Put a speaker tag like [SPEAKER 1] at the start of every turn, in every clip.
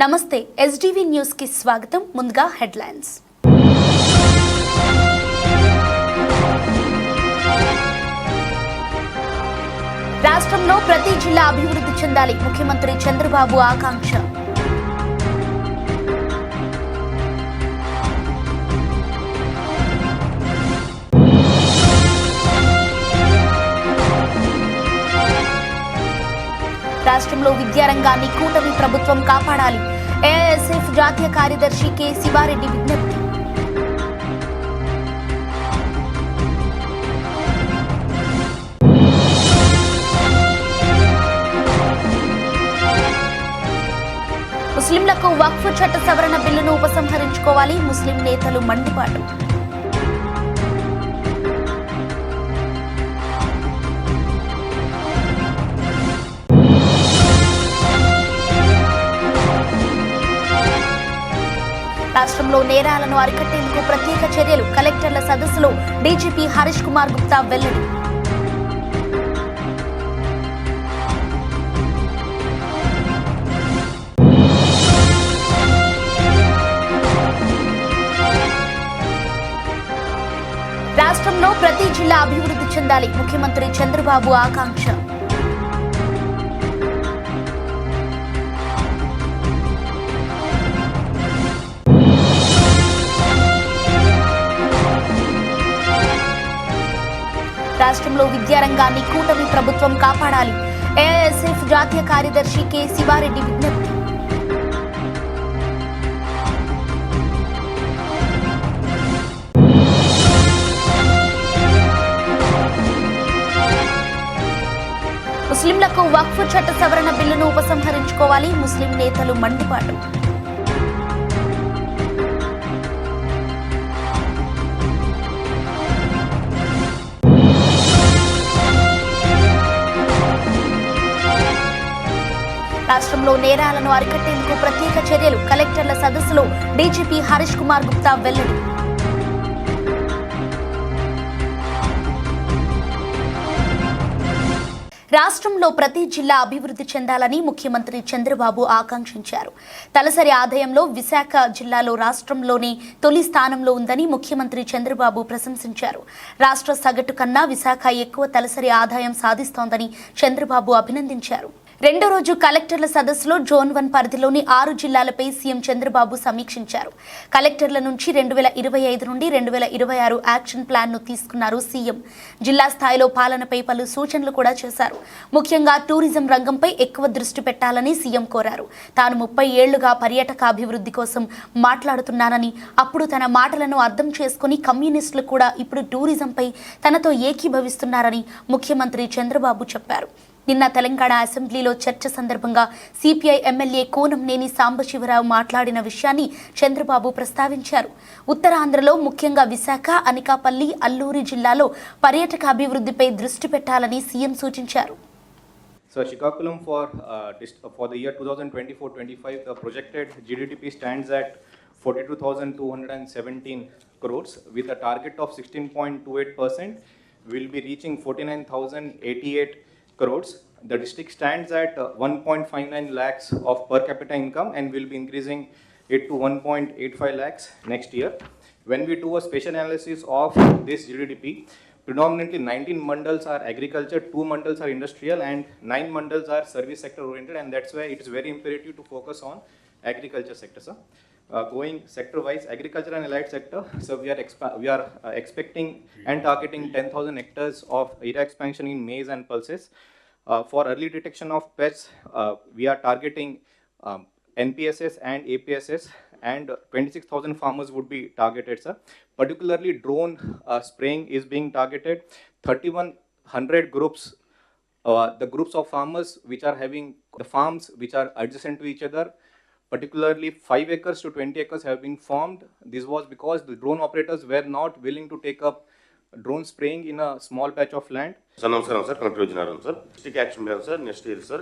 [SPEAKER 1] నమస్తే SDV news కి స్వాగతం. ముందుగా హెడ్లైన్స్. రాష్ట్రంలో ప్రతి జిల్లా అభివృద్ధి చెందాలి, ముఖ్యమంత్రి చంద్రబాబు ఆకాంక్ష. రాష్ట్రంలో విద్యారంగాన్ని కూటమి ప్రభుత్వం కాపాడాలి, ఏఐఎస్ఎఫ్ జాతీయ కార్యదర్శి కె శివారెడ్డి విజ్ఞప్తి. ముస్లింలకు వక్ఫ్ చట్ట సవరణ బిల్లును ఉపసంహరించుకోవాలి, ముస్లిం నేతలు మండిపాటు. రాష్ట్రంలో నేరాలను అరికట్టేందుకు ప్రత్యేక చర్యలు, కలెక్టర్ల సదస్సులో డీజీపీ హరీష్ కుమార్ గుప్తా వెల్లడి. రాష్ట్రంలో ప్రతి జిల్లా అభివృద్ధి చెందాలి, ముఖ్యమంత్రి చంద్రబాబు ఆకాంక్ష. రాష్ట్రంలో విద్యారంగాన్ని కూటమి ప్రభుత్వం కాపాడాలి, ఏఐఎస్ఎఫ్ జాతీయ కార్యదర్శి కె శివారెడ్డి విజ్ఞప్తి. ముస్లింలకు వక్ఫ్ చట్ట సవరణ బిల్లును ఉపసంహరించుకోవాలి, ముస్లిం నేతలు మండిపాటు. రాష్ట్రంలో నేరాలను అరికట్టేందుకు ప్రత్యేక చర్యలు, కలెక్టర్ల సదస్సులో డీజీపీ హరీష్ కుమార్ గుప్తా వెల్లడి. రాష్ట్రంలో ప్రతి జిల్లా అభివృద్ధి చెందాలని ముఖ్యమంత్రి చంద్రబాబు ఆకాంక్షించారు. తలసరి ఆదాయంలో విశాఖ జిల్లాలో రాష్ట్రంలోని తొలి స్థానంలో ఉందని ముఖ్యమంత్రి చంద్రబాబు ప్రశంసించారు. రాష్ట్ర సగటు కన్నా విశాఖ ఎక్కువ తలసరి ఆదాయం సాధిస్తోందని చంద్రబాబు అభినందించారు. రెండో రోజు కలెక్టర్ల సదస్సులో జోన్ 1 పరిధిలోని 6 జిల్లాలపై సీఎం చంద్రబాబు సమీక్షించారు. కలెక్టర్ల నుంచి 2025 నుండి 2026 యాక్షన్ ప్లాన్ ను తీసుకున్నారు సీఎం. జిల్లా స్థాయిలో పాలనపై పలు సూచనలు కూడా చేశారు. ముఖ్యంగా టూరిజం రంగంపై ఎక్కువ దృష్టి పెట్టాలని సీఎం కోరారు. తాను 30 ఏళ్లుగా పర్యాటక అభివృద్ధి కోసం మాట్లాడుతున్నానని, అప్పుడు తన మాటలను అర్థం చేసుకుని కమ్యూనిస్టులు కూడా ఇప్పుడు టూరిజంపై తనతో ఏకీభవిస్తున్నారని ముఖ్యమంత్రి చంద్రబాబు చెప్పారు. నిన్న తెలంగాణ అసెంబ్లీలో చర్చ సందర్భంగా సిపిఐ ఎమ్మెల్యే కూనంనేని సాంబశివరావు మాట్లాడిన విషయాన్ని చంద్రబాబు ప్రస్తావించారు. ఉత్తరాంధ్రలో ముఖ్యంగా విశాఖ, అనకాపల్లి, అల్లూరి జిల్లాలో పర్యాటక అభివృద్ధిపై దృష్టి పెట్టాలని సీఎం సూచించారు.
[SPEAKER 2] So Srikakulam for the year 2024-25 the projected GDP stands at 42,217 crores with a target of 16.28%. We'll be reaching 49,088 crores. The district stands at 1.59 lakhs of per capita income and will be increasing it to 1.85 lakhs next year. When we do a spatial analysis of this GDP, predominantly 19 mandals are agriculture, 2 mandals are industrial and 9 mandals are service sector oriented, and that's why it is very imperative to focus on agriculture sector, sir. Going sector wise, agriculture and allied sector, so we are expecting and targeting 10,000 hectares of area expansion in maize and pulses. For early detection of pests, we are targeting NPSS and APSS, and 26,000 farmers would be targeted, sir. Particularly drone spraying is being targeted. 3,100 groups, the groups of farmers which are having the farms which are adjacent to each other, particularly 5 acres to 20 acres have been formed. This was because the drone operators were not willing to take up drone spraying in a small patch of land.
[SPEAKER 3] Sir, namaskaram sir, Collector Vijayanaran sir. District action plan sir, next year sir.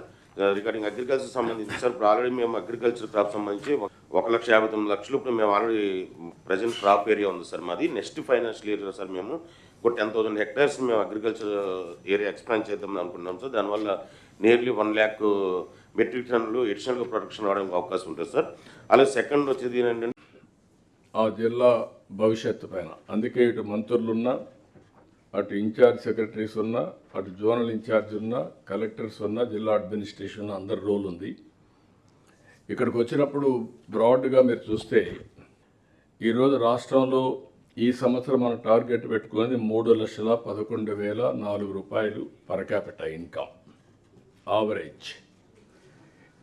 [SPEAKER 3] Regarding agriculture సంబంధించి sir ఇప్పుడు already మేము agriculture crop సంబంధించి 1,59,00,000 ఇప్పుడు మేము already present crop area ఉంది sir మాది. Next financial year sir మేము ఒక 10,000 hectares మేము అగ్రికల్చర్ ఏరియా ఎక్స్పాండ్ చేద్దాం అనుకుంటున్నాం సార్. దానివల్ల నియర్లీ 1 lakh మెట్రిక్ టన్నులు ఎడిషనల్గా ప్రొడక్షన్ రావడానికి అవకాశం ఉంటుంది సార్. అలాగే సెకండ్ వచ్చేది ఏంటంటే
[SPEAKER 4] ఆ జిల్లా భవిష్యత్తు పైన, అందుకే ఇటు మంత్రులున్నా, అటు ఇన్ఛార్జ్ సెక్రటరీస్ ఉన్నా, అటు జోనల్ ఇన్ఛార్జ్ ఉన్నా, కలెక్టర్స్ ఉన్నా, జిల్లా అడ్మినిస్ట్రేషన్ ఉన్నా, అందరి రోల్ ఉంది. ఇక్కడికి వచ్చినప్పుడు బ్రాడ్గా మీరు చూస్తే ఈరోజు రాష్ట్రంలో ఈ సంవత్సరం మనం టార్గెట్ పెట్టుకున్నది 3,11,004 రూపాయలు పర్ క్యాపిటల్ ఇన్కమ్ యావరేజ్.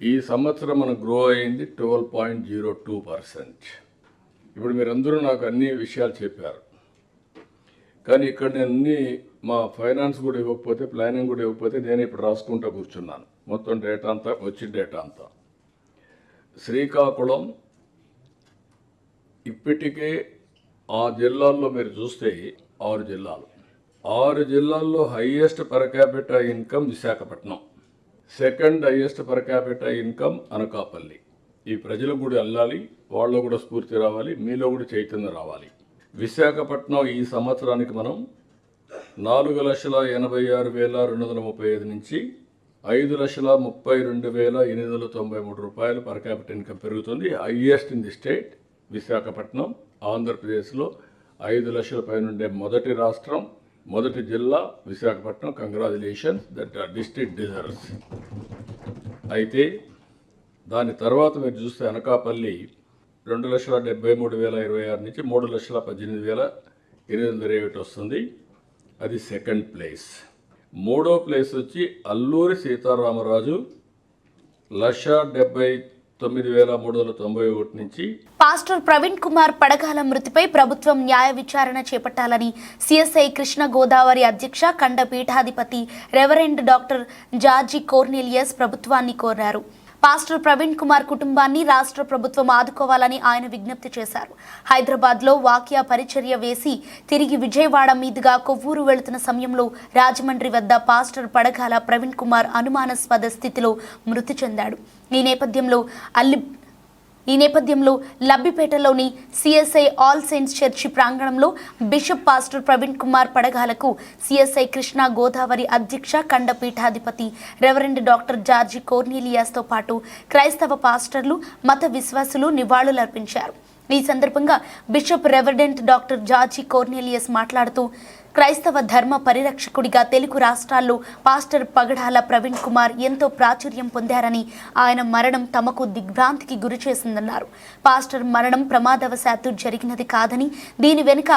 [SPEAKER 4] ఈ సంవత్సరం మనం గ్రో అయింది 12.02%. ఇప్పుడు మీరందరూ నాకు అన్ని విషయాలు చెప్పారు, కానీ ఇక్కడ నేను అన్ని మా ఫైనాన్స్ కూడా ఇవ్వకపోతే, ప్లానింగ్ కూడా ఇవ్వకపోతే నేను ఇప్పుడు రాసుకుంటూ కూర్చున్నాను మొత్తం డేటా అంతా, వచ్చిన డేటా అంతా. శ్రీకాకుళం ఇప్పటికే ఆ జిల్లాల్లో మీరు చూస్తే 6 జిల్లాలు, 6 జిల్లాల్లో highest per capital income Visakhapatnam, second highest per capital income Anakapalli. ఈ ప్రజలకు కూడా వెళ్ళాలి, వాళ్ళలో కూడా స్ఫూర్తి రావాలి, మీలో కూడా చైతన్యం రావాలి. విశాఖపట్నం ఈ సంవత్సరానికి మనం 4,86,235 నుంచి 5,32,893 రూపాయలు పర్ క్యాపిటల్ ఇన్కమ్ పెరుగుతుంది. Highest in the state Visakhapatnam. ఆంధ్రప్రదేశ్లో 5 లక్షల పైన ఉండే మొదటి రాష్ట్రం, మొదటి జిల్లా Visakhapatnam. Congratulations, that district deserves. అయితే దాని తర్వాత మీరు చూస్తే అనకాపల్లి 2,73,026 నుంచి 3,18,821 వస్తుంది, అది సెకండ్ ప్లేస్. మూడో ప్లేస్ వచ్చి అల్లూరి సీతారామరాజు 1,79,391 నుంచి.
[SPEAKER 1] పాస్టర్ ప్రవీణ్ కుమార్ పడగాల మృతిపై ప్రభుత్వం న్యాయ విచారణ చేపట్టాలని సిఎస్ఐ కృష్ణ గోదావరి అధ్యక్ష ఖండ పీఠాధిపతి రెవరెండ్ డాక్టర్ జార్జి కోర్నెలియస్ ప్రభుత్వాన్ని కోరారు. పాస్టర్ ప్రవీణ్ కుమార్ కుటుంబాన్ని రాష్ట్ర ప్రభుత్వం ఆదుకోవాలని ఆయన విజ్ఞప్తి చేశారు. హైదరాబాద్లో వాక్య పరిచర్య వేసి తిరిగి విజయవాడ మీదుగా కొవ్వూరు వెళుతున్న సమయంలో రాజమండ్రి వద్ద పాస్టర్ పడగాల ప్రవీణ్ కుమార్ అనుమానాస్పద స్థితిలో మృతి చెందాడు. ఈ నేపథ్యంలో లబ్బిపేటలోని సిఎస్ఐ ఆల్ సెయింట్స్ చర్చి ప్రాంగణంలో బిషప్ పాస్టర్ ప్రవీణ్ కుమార్ పడగాలకు సిఎస్ఐ కృష్ణ గోదావరి అధ్యక్ష ఖండ పీఠాధిపతి రెవరెండ్ డాక్టర్ జార్జి కోర్నెలియాస్తో పాటు క్రైస్తవ పాస్టర్లు, మత విశ్వాసులు నివాళులర్పించారు. ఈ సందర్భంగా బిషప్ రెవరెండ్ డాక్టర్ జార్జి కోర్నెలియస్ మాట్లాడుతూ, క్రైస్తవ ధర్మ పరిరక్షకుడిగా తెలుగు రాష్ట్రాల్లో పాస్టర్ పగడాల ప్రవీణ్ కుమార్ ఎంతో ప్రాచుర్యం పొందారని, ఆయన మరణం తమకు దిగ్భ్రాంతికి గురి చేసిందన్నారు. పాస్టర్ మరణం ప్రమాదవశాత్తు జరిగినది కాదని, దీని వెనుక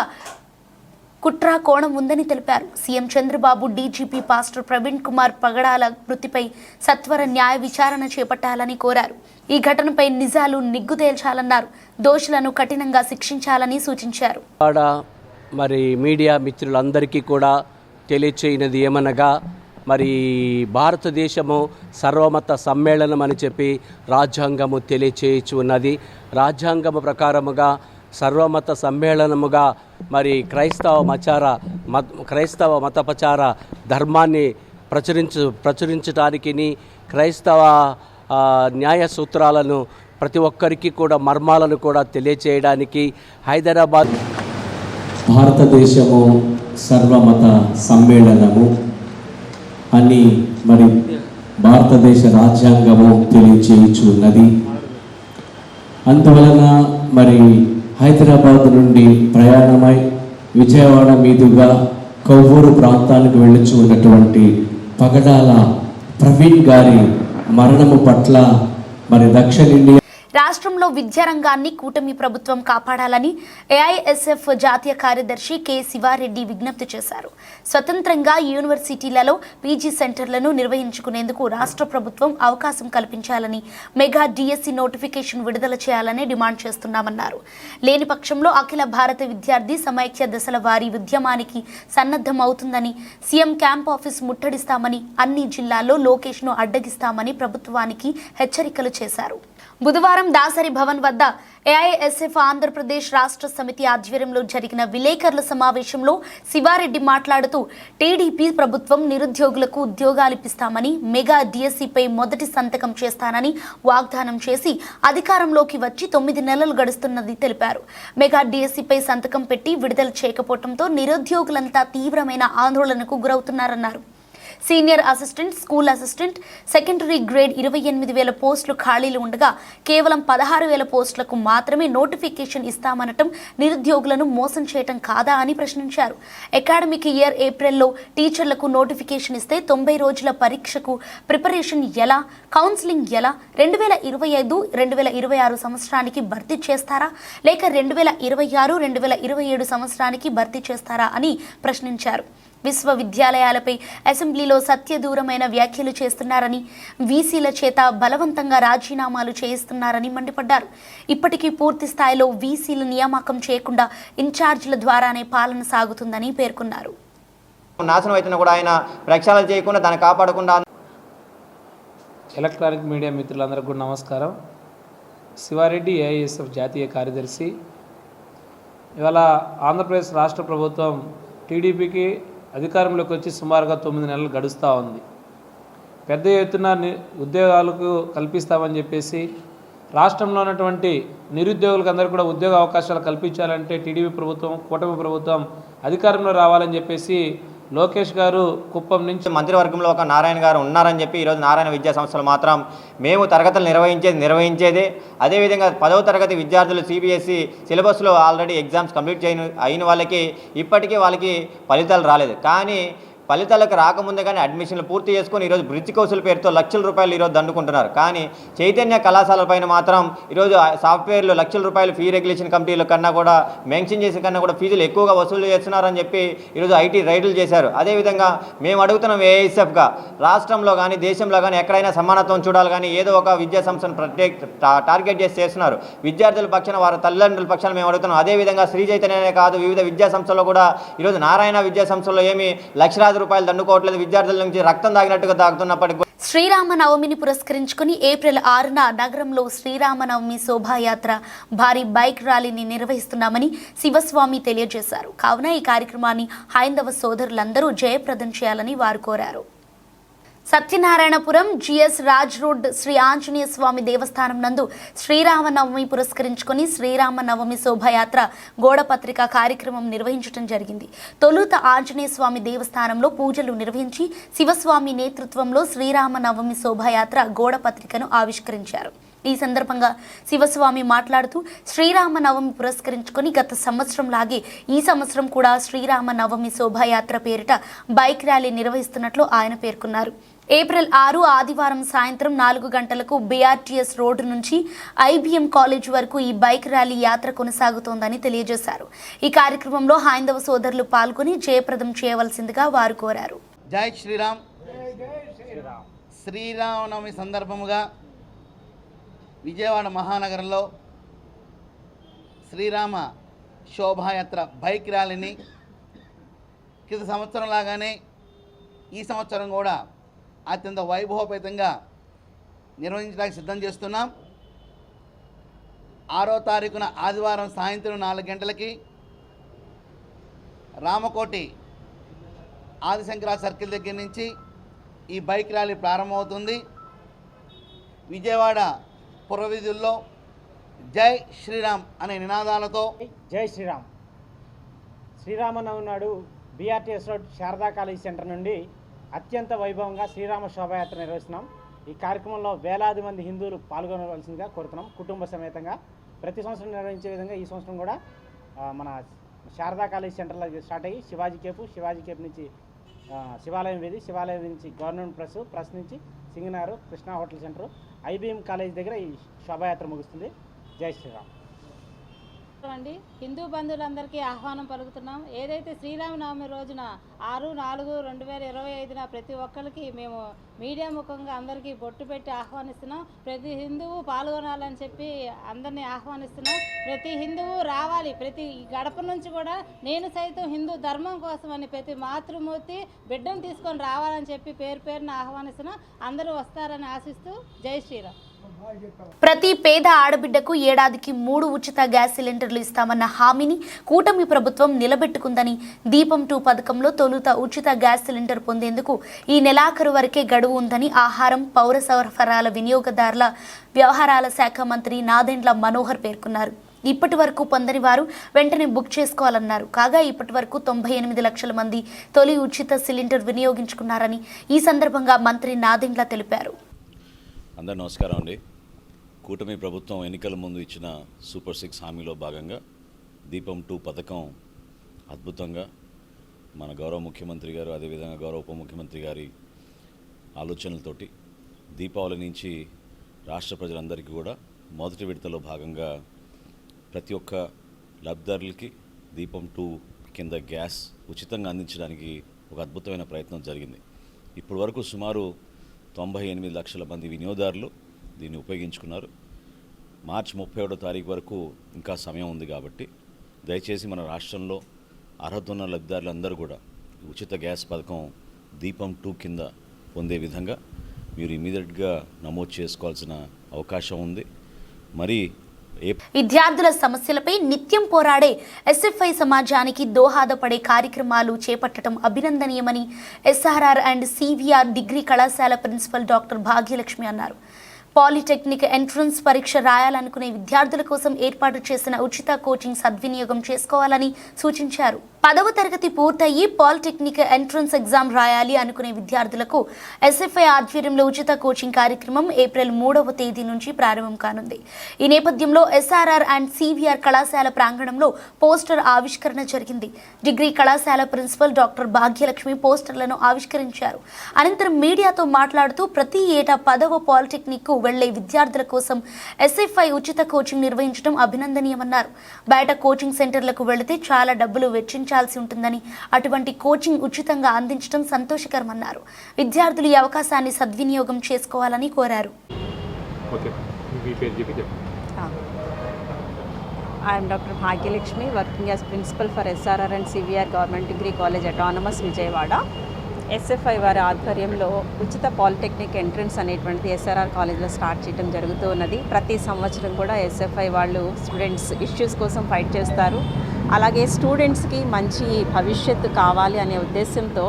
[SPEAKER 1] కుట్ర కోణం ఉందని తెలిపారు. CM Chandrababu DGP pastor Praveen Kumar Pagadala మృతిపై సత్వర న్యాయ విచారణ చేపట్టాలని కోరారు. ఈ ఘటనపై నిజాలు నిగ్గు తేల్చాలన్నారు. దోషులను కఠినంగా శిక్షించాలని సూచించారు.
[SPEAKER 5] మరి మీడియా మిత్రులందరికీ కూడా తెలియచేయనది ఏమనగా, మరి భారతదేశము సర్వమత సమ్మేళనం అని చెప్పి రాజ్యాంగము తెలియచేయచ్చు ఉన్నది. రాజ్యాంగము ప్రకారముగా సర్వమత సమ్మేళనముగా మరి క్రైస్తవ మతపచార ధర్మాన్ని ప్రచురించడానికి, క్రైస్తవ న్యాయ సూత్రాలను ప్రతి ఒక్కరికి కూడా మర్మాలను కూడా తెలియచేయడానికి హైదరాబాద్
[SPEAKER 6] భారతదేశము సర్వమత సమ్మేళనము అని మరి భారతదేశ రాజ్యాంగము తెలియచేయుచున్నది. అందువలన మరి హైదరాబాద్ నుండి ప్రయాణమై విజయవాడ మీదుగా కొవ్వూరు ప్రాంతానికి వెళ్ళుచు ఉన్నటువంటి పగడాల ప్రవీణ్ గారి మరణము పట్ల మరి దక్షిణ ఇండియా
[SPEAKER 1] రాష్ట్రంలో విద్యారంగాన్ని కూటమి ప్రభుత్వం కాపాడాలని ఏఐఎస్ఎఫ్ జాతీయ కార్యదర్శి కె శివారెడ్డి విజ్ఞప్తి చేశారు. స్వతంత్రంగా యూనివర్సిటీలలో పీజీ సెంటర్లను నిర్వహించుకునేందుకు రాష్ట్ర ప్రభుత్వం అవకాశం కల్పించాలని, మెగా డిఎస్సి నోటిఫికేషన్ విడుదల చేయాలని డిమాండ్ చేస్తున్నామన్నారు. లేని పక్షంలో అఖిల భారత విద్యార్థి సమైక్య దశల వారీ ఉద్యమానికి సన్నద్ధం అవుతుందని, సీఎం క్యాంప్ ఆఫీస్ ముట్టడిస్తామని, అన్ని జిల్లాల్లో లోకేష్ను అడ్డగిస్తామని ప్రభుత్వానికి హెచ్చరికలు చేశారు. బుధవారం దాసరి భవన్ వద్ద ఏఐఎస్ఎఫ్ ఆంధ్రప్రదేశ్ రాష్ట్ర సమితి ఆధ్వర్యంలో జరిగిన విలేకరుల సమావేశంలో శివారెడ్డి మాట్లాడుతూ, టీడీపీ ప్రభుత్వం నిరుద్యోగులకు ఉద్యోగాలు ఇప్పిస్తామని, మెగా డిఎస్సిపై మొదటి సంతకం చేస్తానని వాగ్దానం చేసి అధికారంలోకి వచ్చి 9 నెలలు గడుస్తున్నది తెలిపారు. మెగా డిఎస్సిపై సంతకం పెట్టి విడుదల చేయకపోవడంతో నిరుద్యోగులంతా తీవ్రమైన ఆందోళనకు గురవుతున్నారన్నారు. Senior assistant, school assistant, secondary grade 28,000 పోస్టులు ఖాళీలు ఉండగా కేవలం 16,000 పోస్టులకు మాత్రమే నోటిఫికేషన్ ఇస్తామనటం నిరుద్యోగులను మోసం చేయటం కాదా అని ప్రశ్నించారు. అకాడమిక్ ఇయర్ ఏప్రిల్లో టీచర్లకు నోటిఫికేషన్ ఇస్తే 90 రోజుల పరీక్షకు ప్రిపరేషన్ ఎలా, కౌన్సిలింగ్ ఎలా, 2025-2026 సంవత్సరానికి భర్తీ చేస్తారా లేక 2026-2027 సంవత్సరానికి భర్తీ చేస్తారా అని ప్రశ్నించారు. విశ్వవిద్యాలయాలపై అసెంబ్లీలో సత్యదూరమైన వ్యాఖ్యలు చేస్తున్నారని, వీసీల చేత బలవంతంగా రాజీనామాలు చేయిస్తున్నారని మండిపడ్డారు. ఇప్పటికీ పూర్తి స్థాయిలో వీసీల నియామకం చేయకుండా ఇన్ఛార్జీల ద్వారానే పాలన సాగుతుందని పేర్కొన్నారు.
[SPEAKER 7] నాశనం అవుతున్నా కూడా ఆయన ప్రక్షాళన చేయకుండా దాన్ని కాపాడకుండా.
[SPEAKER 8] ఎలక్ట్రానిక్ మీడియా మిత్రులందరికీ కూడా నమస్కారం. శివారెడ్డి ఏఐఎస్ఎఫ్ జాతీయ కార్యదర్శి. ఇవాళ ఆంధ్రప్రదేశ్ రాష్ట్ర ప్రభుత్వం టీడీపీకి అధికారంలోకి వచ్చి సుమారుగా 9 నెలలు గడుస్తూ ఉంది. పెద్ద ఎత్తున ఉద్యోగాలకు కల్పిస్తామని చెప్పేసి రాష్ట్రంలో ఉన్నటువంటి నిరుద్యోగులకు అందరికీ కూడా ఉద్యోగ అవకాశాలు కల్పించాలంటే టీడీపీ ప్రభుత్వం, కూటమి ప్రభుత్వం అధికారంలో రావాలని చెప్పేసి లోకేష్ గారు కుప్పం నుంచి
[SPEAKER 7] మంత్రివర్గంలో ఒక నారాయణ గారు ఉన్నారని చెప్పి ఈరోజు నారాయణ విద్యా సంస్థలు మాత్రం మేము తరగతులు నిర్వహించేదే. అదేవిధంగా 10వ తరగతి విద్యార్థులు సిబిఎస్ఈ సిలబస్లో ఆల్రెడీ ఎగ్జామ్స్ కంప్లీట్ అయిన వాళ్ళకి ఇప్పటికీ వాళ్ళకి ఫలితాలు రాలేదు. కానీ ఫలితాలకు రాకముందే కానీ అడ్మిషన్లు పూర్తి చేసుకొని ఈరోజు బ్రిడ్జ్ కౌన్సిల్ పేరుతో లక్షల రూపాయలు ఈరోజు దండుకుంటున్నారు. కానీ చైతన్య కళాశాలపైన మాత్రం ఈరోజు సాఫ్ట్వేర్లు లక్షల రూపాయలు ఫీ రెగ్యులేషన్ కమిటీల కన్నా కూడా మెన్షన్ చేసే కన్నా కూడా ఫీజులు ఎక్కువగా వసూలు చేస్తున్నారని చెప్పి ఈరోజు ఐటీ రైడ్లు చేశారు. అదేవిధంగా మేము అడుగుతున్నాం ఏఐఎస్ఎఫ్గా రాష్ట్రంలో కానీ దేశంలో కానీ ఎక్కడైనా సమానత్వం చూడాలి, కానీ ఏదో ఒక విద్యా సంస్థను టార్గెట్ చేసి చేస్తున్నారు. విద్యార్థుల పక్షాన వారి తల్లిదండ్రుల పక్షాన మేము అడుగుతున్నాం. అదేవిధంగా శ్రీ చైతన్యనే కాదు, వివిధ విద్యా సంస్థల్లో కూడా ఈరోజు నారాయణ విద్యా సంస్థల్లో ఏమి లక్షలాది రూపాయలు దండుకోవట్లేదు, విద్యార్థుల నుంచి రక్తం తాగినట్టుగా తాగుతున్నప్పటికీ.
[SPEAKER 1] శ్రీరామనవమిని పురస్కరించుకుని ఏప్రిల్ 6న నగరంలో శ్రీరామనవమి శోభాయాత్ర, భారీ బైక్ ర్యాలీని నిర్వహిస్తున్నామని శివస్వామి తెలియజేశారు. కావున ఈ కార్యక్రమాన్ని హైందవ సోదరులందరూ జయప్రదం చేయాలని వారు కోరారు. సత్యనారాయణపురం జిఎస్ రాజ్ రోడ్ శ్రీ ఆంజనేయ స్వామి దేవస్థానం నందు శ్రీరామనవమి పురస్కరించుకొని శ్రీరామనవమి శోభాయాత్ర గోడపత్రిక కార్యక్రమం నిర్వహించడం జరిగింది. తొలుత ఆంజనేయ స్వామి దేవస్థానంలో పూజలు నిర్వహించి శివస్వామి నేతృత్వంలో శ్రీరామనవమి శోభాయాత్ర గోడపత్రికను ఆవిష్కరించారు. ఈ సందర్భంగా శివస్వామి మాట్లాడుతూ శ్రీరామనవమి పురస్కరించుకొని గత సంవత్సరం లాగే ఈ సంవత్సరం కూడా శ్రీరామనవమి శోభాయాత్ర పేరిట బైక్ ర్యాలీ నిర్వహిస్తున్నట్లు ఆయన పేర్కొన్నారు. ఏప్రిల్ 6 ఆదివారం సాయంత్రం 4 గంటలకు బీఆర్టీఎస్ రోడ్డు నుంచి ఐబీఎం కాలేజ్ వరకు ఈ బైక్ ర్యాలీ యాత్ర కొనసాగుతోందని తెలియజేశారు. ఈ కార్యక్రమంలో హైందవ సోదరులు పాల్గొని జయప్రదం చేయవలసిందిగా వారు కోరారు.
[SPEAKER 9] జై శ్రీరామ్. శ్రీరామనవమి సందర్భముగా విజయవాడ మహానగరంలో శ్రీరామ శోభాయాత్ర బైక్ ర్యాలీని క్రిత సంవత్సరం లాగానే ఈ సంవత్సరం కూడా అత్యంత వైభవపేతంగా నిర్వహించడానికి సిద్ధం చేస్తున్నాం. 6వ తారీఖున ఆదివారం సాయంత్రం 4 గంటలకి రామకోటి ఆదిశంకర సర్కిల్ దగ్గర నుంచి ఈ బైక్ ర్యాలీ ప్రారంభమవుతుంది. విజయవాడ పురవీధుల్లో జై శ్రీరామ్ అనే నినాదాలతో
[SPEAKER 10] జై శ్రీరామ్. శ్రీరామనవమి నాడు BRTS road Sharada college centre నుండి అత్యంత వైభవంగా శ్రీరామ శోభాయాత్ర నిర్వహిస్తున్నాం. ఈ కార్యక్రమంలో వేలాది మంది హిందువులు పాల్గొనవలసిందిగా కోరుతున్నాం. కుటుంబ సమేతంగా ప్రతి సంవత్సరం నిర్వహించే విధంగా ఈ సంవత్సరం కూడా మన శారదా కాలేజ్ సెంటర్లో స్టార్ట్ అయ్యి శివాజీ కేప్ నుంచి శివాలయం వీధి, శివాలయం నుంచి గవర్నమెంట్ ప్రెస్ నుంచి Singh Nagar Krishna hotel centre IBM college దగ్గర ఈ శోభాయాత్ర ముగుస్తుంది. జై శ్రీరామ్.
[SPEAKER 11] అండి హిందూ బంధువులందరికీ ఆహ్వానం పలుకుతున్నాం. ఏదైతే శ్రీరామనవమి రోజున 6/4/2025 ప్రతి ఒక్కరికి మేము మీడియా ముఖంగా అందరికీ బొట్టు పెట్టి ఆహ్వానిస్తున్నాం. ప్రతి హిందువు పాల్గొనాలని చెప్పి అందరినీ ఆహ్వానిస్తున్నాం. ప్రతి హిందువు రావాలి. ప్రతి గడప నుంచి కూడా నేను సైతం హిందూ ధర్మం కోసం అని ప్రతి మాతృమూర్తి బిడ్డను తీసుకొని రావాలని చెప్పి పేరున ఆహ్వానిస్తున్నాం. అందరూ వస్తారని ఆశిస్తూ జై శ్రీరామ్.
[SPEAKER 1] ప్రతి పేద ఆడబిడ్డకు ఏడాదికి 3 ఉచిత గ్యాస్ సిలిండర్లు ఇస్తామన్న హామీని కూటమి ప్రభుత్వం నిలబెట్టుకుందని దీపం 2 పథకంలో తొలుత ఉచిత గ్యాస్ సిలిండర్ పొందేందుకు ఈ నెలాఖరు వరకే గడువు ఉందని ఆహారం, పౌర సరఫరాల వినియోగదారుల వ్యవహారాల శాఖ మంత్రి నాదెండ్ల మనోహర్ పేర్కొన్నారు. ఇప్పటి వరకు పొందని వారు వెంటనే బుక్ చేసుకోవాలన్నారు. కాగా ఇప్పటి వరకు 98 లక్షల మంది తొలి ఉచిత సిలిండర్ వినియోగించుకున్నారని ఈ సందర్భంగా మంత్రి నాదెండ్ల తెలిపారు.
[SPEAKER 12] అందరూ నమస్కారం అండి. కూటమి ప్రభుత్వం ఎన్నికల ముందు ఇచ్చిన సూపర్ 6 హామీలో భాగంగా దీపం 2 పథకం అద్భుతంగా మన గౌరవ ముఖ్యమంత్రి గారు అదేవిధంగా గౌరవ ఉప ముఖ్యమంత్రి గారి ఆలోచనలతోటి దీపావళి నుంచి రాష్ట్ర ప్రజలందరికీ కూడా మొదటి విడతలో భాగంగా ప్రతి ఒక్క లబ్ధిదారులకి దీపం 2 కింద గ్యాస్ ఉచితంగా అందించడానికి ఒక అద్భుతమైన ప్రయత్నం జరిగింది. ఇప్పటి వరకు సుమారు 98 లక్షల మంది వినియోగదారులు దీన్ని ఉపయోగించుకున్నారు. మార్చి 31వ తారీఖు వరకు ఇంకా సమయం ఉంది కాబట్టి దయచేసి మన రాష్ట్రంలో అర్హత ఉన్న లబ్ధిదారులందరూ కూడా ఉచిత గ్యాస్ పథకం దీపం 2 కింద పొందే విధంగా మీరు ఇమీడియట్గా నమోదు చేసుకోవాల్సిన అవకాశం ఉంది. మరి
[SPEAKER 1] విద్యార్థుల సమస్యలపై నిత్యం పోరాడే ఎస్ఎఫ్ఐ సమాజానికి దోహదపడే కార్యక్రమాలు చేపట్టడం అభినందనీయమని ఎస్ఆర్ఆర్ అండ్ సివిఆర్ డిగ్రీ కళాశాల ప్రిన్సిపల్ డాక్టర్ భాగ్యలక్ష్మి అన్నారు. పాలిటెక్నిక్ ఎంట్రన్స్ పరీక్ష రాయాలనుకునే విద్యార్థుల కోసం ఏర్పాటు చేసిన ఉచిత కోచింగ్ సద్వినియోగం చేసుకోవాలని సూచించారు. 10వ తరగతి పూర్తయి పాలిటెక్నిక్ ఎంట్రన్స్ ఎగ్జామ్ రాయాలి అనుకునే విద్యార్థులకు ఎస్ఎఫ్ఐ ఆధ్వర్యంలో ఉచిత కోచింగ్ కార్యక్రమం ఏప్రిల్ 3వ తేదీ నుంచి ప్రారంభం కానుంది. ఈ నేపథ్యంలో ఎస్ఆర్ఆర్ అండ్ సివిఆర్ కళాశాల ప్రాంగణంలో పోస్టర్ ఆవిష్కరణ జరిగింది. డిగ్రీ కళాశాల ప్రిన్సిపల్ డాక్టర్ భాగ్యలక్ష్మి పోస్టర్లను ఆవిష్కరించారు. అనంతరం మీడియాతో మాట్లాడుతూ ప్రతి ఏటా 10వ పాలిటెక్నిక్ కు వెళ్లే విద్యార్థుల కోసం ఎస్ఎఫ్ఐ ఉచిత కోచింగ్ నిర్వహించడం అభినందనీయమన్నారు. బయట కోచింగ్ సెంటర్లకు వెళితే చాలా డబ్బులు వెచ్చించాల్సి ఉంటుందని, అటువంటి కోచింగ్ ఉచితంగా అందించడం సంతోషకరమన్నారు. విద్యార్థులు ఈ అవకాశాన్ని సద్వినియోగం చేసుకోవాలని కోరారు.
[SPEAKER 13] I am Dr. Bhagyalakshmi, working as principal for SRR and CVR Government Degree College Autonomous Vijayawada. SFI వారి ఆధ్వర్యంలో ఉచిత పాలిటెక్నిక్ ఎంట్రన్స్ అనేటువంటి ఎస్ఆర్ఆర్ కాలేజ్లో స్టార్ట్ చేయడం జరుగుతూ ఉన్నది. ప్రతి సంవత్సరం కూడా ఎస్ఎఫ్ఐ వాళ్ళు స్టూడెంట్స్ ఇష్యూస్ కోసం ఫైట్ చేస్తారు. అలాగే స్టూడెంట్స్కి మంచి భవిష్యత్తు కావాలి అనే ఉద్దేశంతో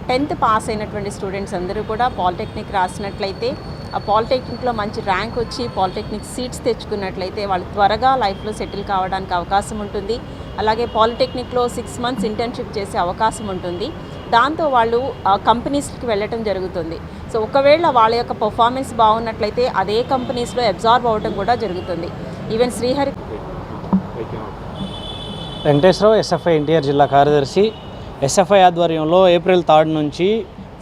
[SPEAKER 13] 10th పాస్ అయినటువంటి స్టూడెంట్స్ అందరూ కూడా పాలిటెక్నిక్ రాసినట్లయితే ఆ పాలిటెక్నిక్లో మంచి ర్యాంక్ వచ్చి పాలిటెక్నిక్ సీట్స్ తెచ్చుకున్నట్లయితే వాళ్ళు త్వరగా లైఫ్లో సెటిల్ కావడానికి అవకాశం ఉంటుంది. అలాగే పాలిటెక్నిక్లో 6 months ఇంటర్న్షిప్ చేసే అవకాశం ఉంటుంది. దాంతో వాళ్ళు కంపెనీస్కి వెళ్ళటం జరుగుతుంది. సో ఒకవేళ వాళ్ళ యొక్క పర్ఫార్మెన్స్ బాగున్నట్లయితే అదే కంపెనీస్లో అబ్జార్బ్ అవ్వడం కూడా జరుగుతుంది. ఈవెన్ శ్రీహరి
[SPEAKER 14] వెంకటేశ్వరరావు, ఎస్ఎఫ్ఐ ఎన్టీఆర్ జిల్లా కార్యదర్శి. ఎస్ఎఫ్ఐ ఆధ్వర్యంలో ఏప్రిల్ 3 నుంచి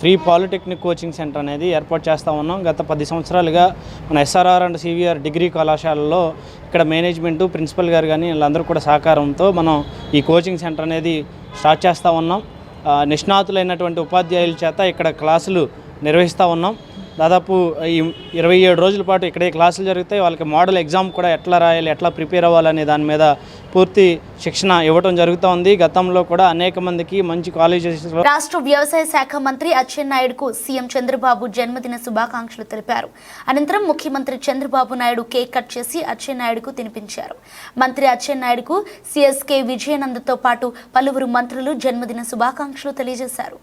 [SPEAKER 14] ఫ్రీ పాలిటెక్నిక్ కోచింగ్ సెంటర్ అనేది ఏర్పాటు చేస్తూ ఉన్నాం. గత 10 సంవత్సరాలుగా మన ఎస్ఆర్ఆర్ అండ్ సివిఆర్ డిగ్రీ కళాశాలలో ఇక్కడ మేనేజ్మెంటు ప్రిన్సిపల్ గారు కానీ వీళ్ళందరూ కూడా సహకారంతో మనం ఈ కోచింగ్ సెంటర్ అనేది స్టార్ట్ చేస్తూ ఉన్నాం. నిష్ణాతులైనటువంటి ఉపాధ్యాయుల చేత ఇక్కడ క్లాసులు నిర్వహిస్తూ ఉన్నాం. దాదాపు 27 రోజుల పాటు ఇక్కడే క్లాసులు జరుగుతాయి. వాళ్ళకి మోడల్ ఎగ్జామ్ కూడా ఎట్లా రాయాలి, ఎట్లా ప్రిపేర్ అవ్వాలనే దాని మీద పూర్తి శిక్షణ ఇవ్వడం జరుగుతూ ఉంది. గతంలో కూడా అనేక మందికి మంచి కాలేజెస్లో.
[SPEAKER 1] రాష్ట్ర వ్యవసాయ శాఖ మంత్రి అచ్చెన్నాయుడుకు సీఎం చంద్రబాబు జన్మదిన శుభాకాంక్షలు తెలిపారు. అనంతరం ముఖ్యమంత్రి చంద్రబాబు నాయుడు కేక్ కట్ చేసి అచ్చెన్నాయుడుకు తినిపించారు. మంత్రి అచ్చెన్నాయుడుకు సిఎస్కే విజయానందతో పాటు పలువురు మంత్రులు జన్మదిన శుభాకాంక్షలు తెలియజేశారు.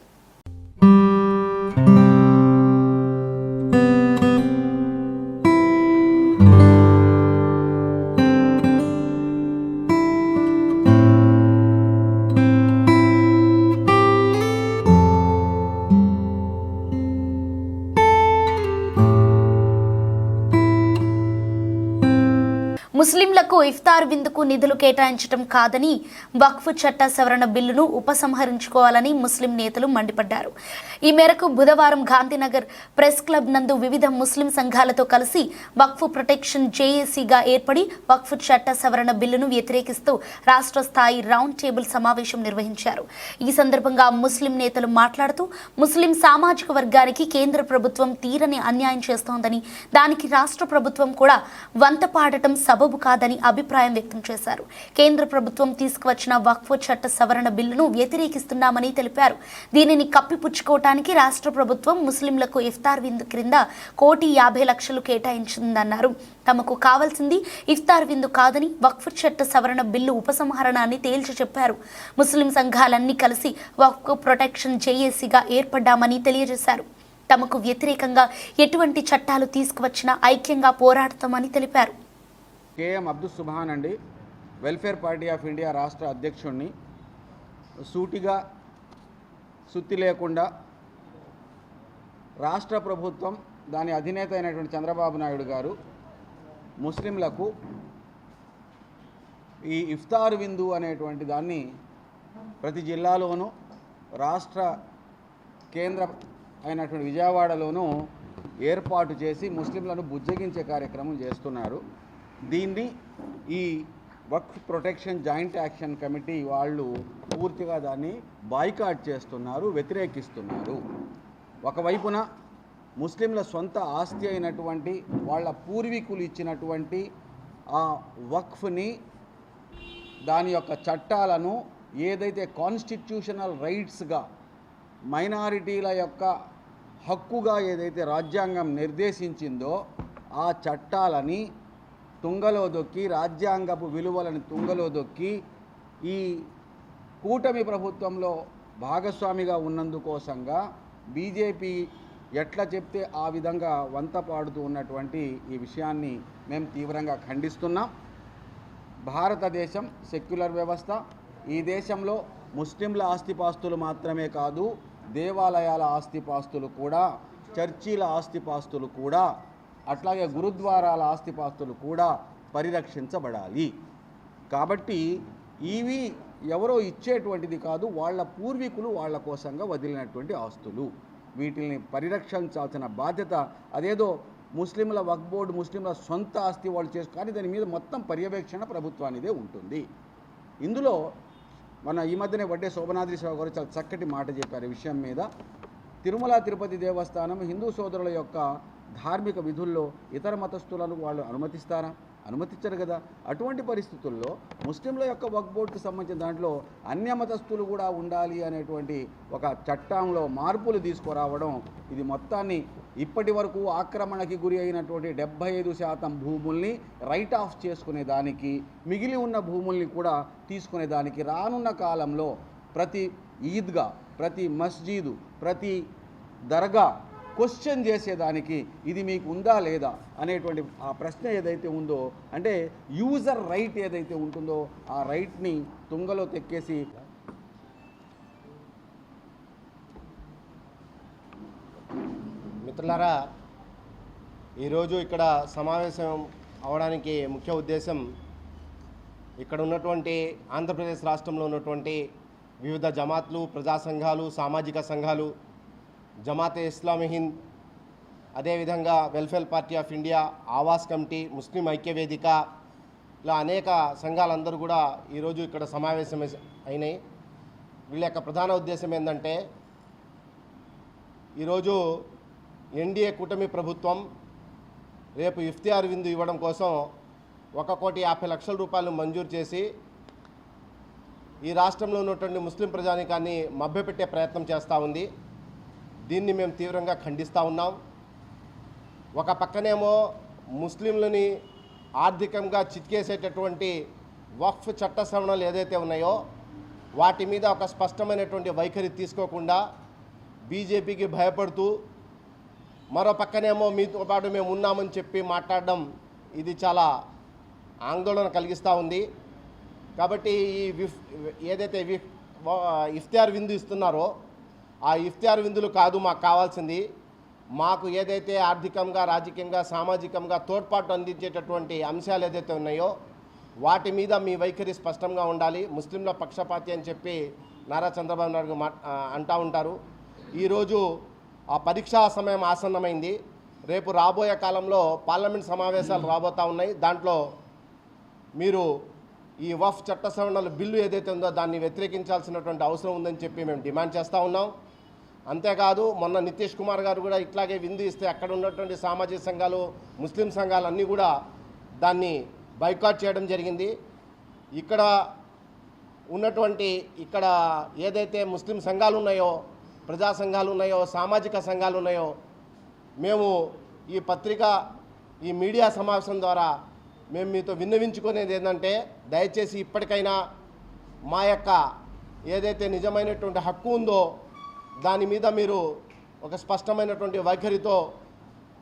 [SPEAKER 1] ముస్లింలకు ఇఫ్తార్ విందుకు నిధులు కేటాయించడం కాదని వక్ఫ్ చట్ట సవరణ బిల్లును ఉపసంహరించుకోవాలని ముస్లిం నేతలు మండిపడ్డారు. ఈ మేరకు బుధవారం గాంధీనగర్ ప్రెస్ క్లబ్ నందు వివిధ ముస్లిం సంఘాలతో కలిసి వక్ఫ్ ప్రొటెక్షన్ జేఏసీగా ఏర్పడి వక్ఫ్ చట్ట సవరణ బిల్లును వ్యతిరేకిస్తూ రాష్ట్ర స్థాయి రౌండ్ టేబుల్ సమావేశం నిర్వహించారు. ఈ సందర్భంగా ముస్లిం నేతలు మాట్లాడుతూ ముస్లిం సామాజిక వర్గానికి కేంద్ర ప్రభుత్వం తీరని అన్యాయం చేస్తోందని, దానికి రాష్ట్ర ప్రభుత్వం కూడా వంత పాడటం సబబు కాదని అభిప్రాయం వ్యక్తం చేశారు. కేంద్ర ప్రభుత్వం తీసుకువచ్చిన వక్ఫ్ చట్ట సవరణ బిల్లును వ్యతిరేకిస్తున్నామని తెలిపారు. దీనిని కప్పిపుచ్చుకోవటానికి రాష్ట్ర ప్రభుత్వం ముస్లింలకు ఇఫ్తార్ విందు క్రింద 1,50,00,000 కేటాయించిందన్నారు. తమకు కావాల్సింది ఇఫ్తార్ విందు కాదని వక్ఫ్ చట్ట సవరణ బిల్లు ఉపసంహరణ అని తేల్చి చెప్పారు. ముస్లిం సంఘాలన్నీ కలిసి వక్ఫ్ ప్రొటెక్షన్ జేఏసీగా ఏర్పడ్డామని తెలియజేశారు. తమకు వ్యతిరేకంగా ఎటువంటి చట్టాలు తీసుకువచ్చినా ఐక్యంగా పోరాడతామని తెలిపారు.
[SPEAKER 15] కేఎం అబ్దుల్ సుబ్హాన్ అండి, వెల్ఫేర్ పార్టీ ఆఫ్ ఇండియా రాష్ట్ర అధ్యక్షుడిని సూటిగా సుత్తి లేకుండా రాష్ట్ర ప్రభుత్వం దాని అధినేత అయినటువంటి చంద్రబాబు నాయుడు గారు ముస్లింలకు ఈ ఇఫ్తార్ విందు అనేటువంటి దాన్ని ప్రతి జిల్లాలోనూ రాష్ట్ర కేంద్ర అయినటువంటి విజయవాడలోనూ ఏర్పాటు చేసి ముస్లింలను బుజ్జగించే కార్యక్రమం చేస్తున్నారు. దీన్ని ఈ వక్ఫ్ ప్రొటెక్షన్ జాయింట్ యాక్షన్ కమిటీ వాళ్ళు పూర్తిగా దాన్ని బాయ్కాట్ చేస్తున్నారు, వ్యతిరేకిస్తున్నారు. ఒకవైపున ముస్లింల సొంత ఆస్తి అయినటువంటి వాళ్ళ పూర్వీకులు ఇచ్చినటువంటి ఆ వక్ఫ్ని, దాని యొక్క చట్టాలను ఏదైతే కాన్స్టిట్యూషనల్ రైట్స్గా మైనారిటీల యొక్క హక్కుగా ఏదైతే రాజ్యాంగం నిర్దేశించిందో ఆ చట్టాలని తుంగలో దొక్కి, రాజ్యాంగపు విలువలను తుంగలో దొక్కి ఈ కూటమి ప్రభుత్వంలో భాగస్వామిగా ఉన్నందుకోసంగా బీజేపీ ఎట్లా చెప్తే ఆ విధంగా వంత పాడుతూ ఉన్నటువంటి ఈ విషయాన్ని మేము తీవ్రంగా ఖండిస్తున్నాం. భారతదేశం సెక్యులర్ వ్యవస్థ. ఈ దేశంలో ముస్లింల ఆస్తిపాస్తులు మాత్రమే కాదు, దేవాలయాల ఆస్తిపాస్తులు కూడా, చర్చీల ఆస్తిపాస్తులు కూడా, అట్లాగే గురుద్వారాల ఆస్తిపాస్తులు కూడా పరిరక్షించబడాలి. కాబట్టి ఇవి ఎవరో ఇచ్చేటువంటిది కాదు, వాళ్ళ పూర్వీకులు వాళ్ళ కోసంగా వదిలినటువంటి ఆస్తులు. వీటిని పరిరక్షించాల్సిన బాధ్యత అదేదో ముస్లింల వక్ఫ్ బోర్డు ముస్లింల సొంత ఆస్తి వాళ్ళు చేసు, కానీ దాని మీద మొత్తం పర్యవేక్షణ ప్రభుత్వానిదే ఉంటుంది. ఇందులో మన ఈ మధ్యనే వడ్డే శోభనాద్రీశ్వర గారు చాలా చక్కటి మాట చెప్పారు ఈ విషయం మీద. తిరుమల తిరుపతి దేవస్థానం హిందూ సోదరుల యొక్క ధార్మిక విధుల్లో ఇతర మతస్థులను వాళ్ళు అనుమతిస్తారా? అనుమతించరు కదా. అటువంటి పరిస్థితుల్లో ముస్లింల యొక్క వక్ఫ్ బోర్డుకు సంబంధించిన దాంట్లో అన్య మతస్థులు కూడా ఉండాలి అనేటువంటి ఒక చట్టంలో మార్పులు తీసుకురావడం, ఇది మొత్తాన్ని ఇప్పటి వరకు ఆక్రమణకి గురి అయినటువంటి 75% భూముల్ని రైట్ ఆఫ్ చేసుకునేదానికి, మిగిలి ఉన్న భూముల్ని కూడా తీసుకునేదానికి రానున్న కాలంలో ప్రతి ఈద్గా, ప్రతి మస్జీదు, ప్రతి దర్గా క్వశ్చన్ చేసేదానికి ఇది మీకు ఉందా లేదా అనేటువంటి ఆ ప్రశ్న ఏదైతే ఉందో, అంటే యూజర్ రైట్ ఏదైతే ఉంటుందో ఆ రైట్ని తుంగలో తెక్కేసి
[SPEAKER 16] మిత్రులారా, ఈరోజు ఇక్కడ సమావేశం అవడానికి ముఖ్య ఉద్దేశం ఇక్కడ ఉన్నటువంటి ఆంధ్రప్రదేశ్ రాష్ట్రంలో ఉన్నటువంటి వివిధ జమాత్లు, ప్రజా సంఘాలు, సామాజిక సంఘాలు, జమాతే ఇస్లామీ హింద్, అదేవిధంగా welfare party of India, Awaz committee, Muslim ఐక్యవేదిక, ఇలా అనేక సంఘాలందరూ కూడా ఈరోజు ఇక్కడ సమావేశం అయినాయి. వీళ్ళ యొక్క ప్రధాన ఉద్దేశం ఏంటంటే, ఈరోజు ఎన్డీఏ కూటమి ప్రభుత్వం రేపు ఇఫ్తియార్ విందు ఇవ్వడం కోసం 1,50,00,000 రూపాయలు మంజూరు చేసి ఈ రాష్ట్రంలో ఉన్నటువంటి ముస్లిం ప్రజానికాన్ని మభ్యపెట్టే ప్రయత్నం చేస్తూ ఉంది. దీన్ని మేము తీవ్రంగా ఖండిస్తూ ఉన్నాం. ఒక పక్కనేమో ముస్లింలని ఆర్థికంగా చితికేసేటటువంటి వక్ఫ్ చట్ట సవరణలు ఏదైతే ఉన్నాయో వాటి మీద ఒక స్పష్టమైనటువంటి వైఖరి తీసుకోకుండా బీజేపీకి భయపడుతూ, మరో పక్కనేమో మీతో పాటు మేము ఉన్నామని చెప్పి మాట్లాడడం ఇది చాలా ఆందోళన కలిగిస్తూ ఉంది. కాబట్టి ఈ ఏదైతే ఇఫ్తియార్ విందు ఇస్తున్నారో ఆ ఇఫ్తియార్ విందులు కాదు మాకు కావాల్సింది. మాకు ఏదైతే ఆర్థికంగా, రాజకీయంగా, సామాజికంగా తోడ్పాటు అందించేటటువంటి అంశాలు ఏదైతే ఉన్నాయో వాటి మీద మీ వైఖరి స్పష్టంగా ఉండాలి. ముస్లింల పక్షపాతి అని చెప్పి నారా చంద్రబాబు నాయుడు అంటూ ఉంటారు. ఈరోజు ఆ పరీక్షా సమయం ఆసన్నమైంది. రేపు రాబోయే కాలంలో పార్లమెంట్ సమావేశాలు రాబోతూ ఉన్నాయి. దాంట్లో మీరు ఈ వక్ఫ్ చట్ట సవరణల బిల్లు ఏదైతే ఉందో దాన్ని వ్యతిరేకించాల్సినటువంటి అవసరం ఉందని చెప్పి మేము డిమాండ్ చేస్తూ ఉన్నాం. అంతేకాదు, మొన్న నితీష్ కుమార్ గారు కూడా ఇట్లాగే విందు ఇస్తే అక్కడ ఉన్నటువంటి సామాజిక సంఘాలు, ముస్లిం సంఘాలు అన్నీ కూడా దాన్ని బైకాట్ చేయడం జరిగింది. ఇక్కడ ఉన్నటువంటి ఏదైతే ముస్లిం సంఘాలు ఉన్నాయో, ప్రజా సంఘాలు ఉన్నాయో, సామాజిక సంఘాలు ఉన్నాయో, మేము ఈ పత్రిక, ఈ మీడియా సమావేశం ద్వారా మేము మీతో విన్నవించుకునేది ఏంటంటే, దయచేసి ఇప్పటికైనా మా యొక్క ఏదైతే నిజమైనటువంటి హక్కు ఉందో దాని మీద మీరు ఒక స్పష్టమైనటువంటి వైఖరితో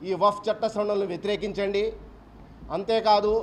[SPEAKER 16] ఈ వక్ఫ్ చట్ట సవరణలను వ్యతిరేకించండి. అంతేకాదు,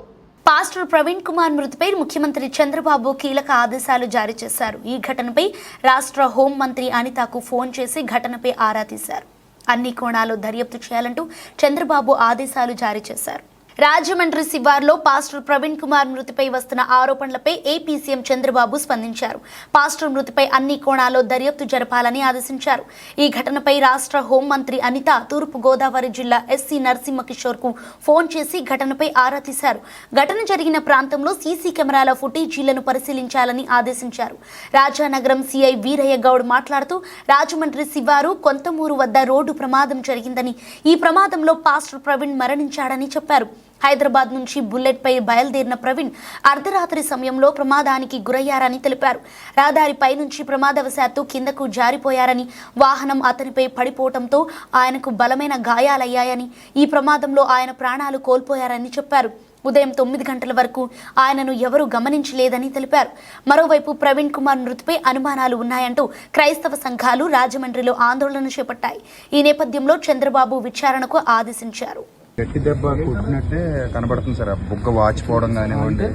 [SPEAKER 1] పాస్టర్ ప్రవీణ్ కుమార్ మృతిపై ముఖ్యమంత్రి చంద్రబాబు కీలక ఆదేశాలు జారీ చేశారు. ఈ ఘటనపై రాష్ట్ర హోంమంత్రి అనితకు ఫోన్ చేసి ఘటనపై ఆరా తీశారు. అన్ని కోణాల్లో దర్యాప్తు చేయాలంటూ చంద్రబాబు ఆదేశాలు జారీ చేశారు. రాజమండ్రి శివార్లో పాస్టర్ ప్రవీణ్ కుమార్ మృతిపై వస్తున్న ఆరోపణలపై ఏపీ సీఎం చంద్రబాబు స్పందించారు. పాస్టర్ మృతిపై అన్ని కోణాల్లో దర్యాప్తు జరపాలని ఆదేశించారు. ఈ ఘటనపై రాష్ట్ర హోంమంత్రి అనిత తూర్పు గోదావరి జిల్లా ఎస్సీ నరసింహకిషోర్కు ఫోన్ చేసి ఘటనపై ఆరా తీశారు. ఘటన జరిగిన ప్రాంతంలో సీసీ కెమెరాల ఫుటేజీలను పరిశీలించాలని ఆదేశించారు. రాజానగరం సీఐ వీరయ్య గౌడ్ మాట్లాడుతూ రాజమండ్రి శివారు కొంతమూరు వద్ద రోడ్డు ప్రమాదం జరిగిందని, ఈ ప్రమాదంలో పాస్టర్ ప్రవీణ్ మరణించాడని చెప్పారు. హైదరాబాద్ నుంచి బుల్లెట్ పై బయలుదేరిన ప్రవీణ్ అర్ధరాత్రి సమయంలో ప్రమాదానికి గురయ్యారని తెలిపారు. రహదారిపై నుంచి ప్రమాదవశాత్తు కిందకు జారిపోయారని, వాహనం అతనిపై పడిపోవడంతో ఆయనకు బలమైన గాయాలయ్యాయని, ఈ ప్రమాదంలో ఆయన ప్రాణాలు కోల్పోయారని చెప్పారు. ఉదయం 9 గంటల వరకు ఆయనను ఎవరూ గమనించలేదని తెలిపారు. మరోవైపు ప్రవీణ్ కుమార్ మృతిపై అనుమానాలు ఉన్నాయంటూ క్రైస్తవ సంఘాలు రాజమండ్రిలో ఆందోళన చేపట్టాయి. ఈ నేపథ్యంలో చంద్రబాబు విచారణకు ఆదేశించారు.
[SPEAKER 17] గట్టి దెబ్బ కొట్టినట్టే కనబడుతుంది సార్. ఆ బుగ్గ వాచిపోవడం కానివ్వండి,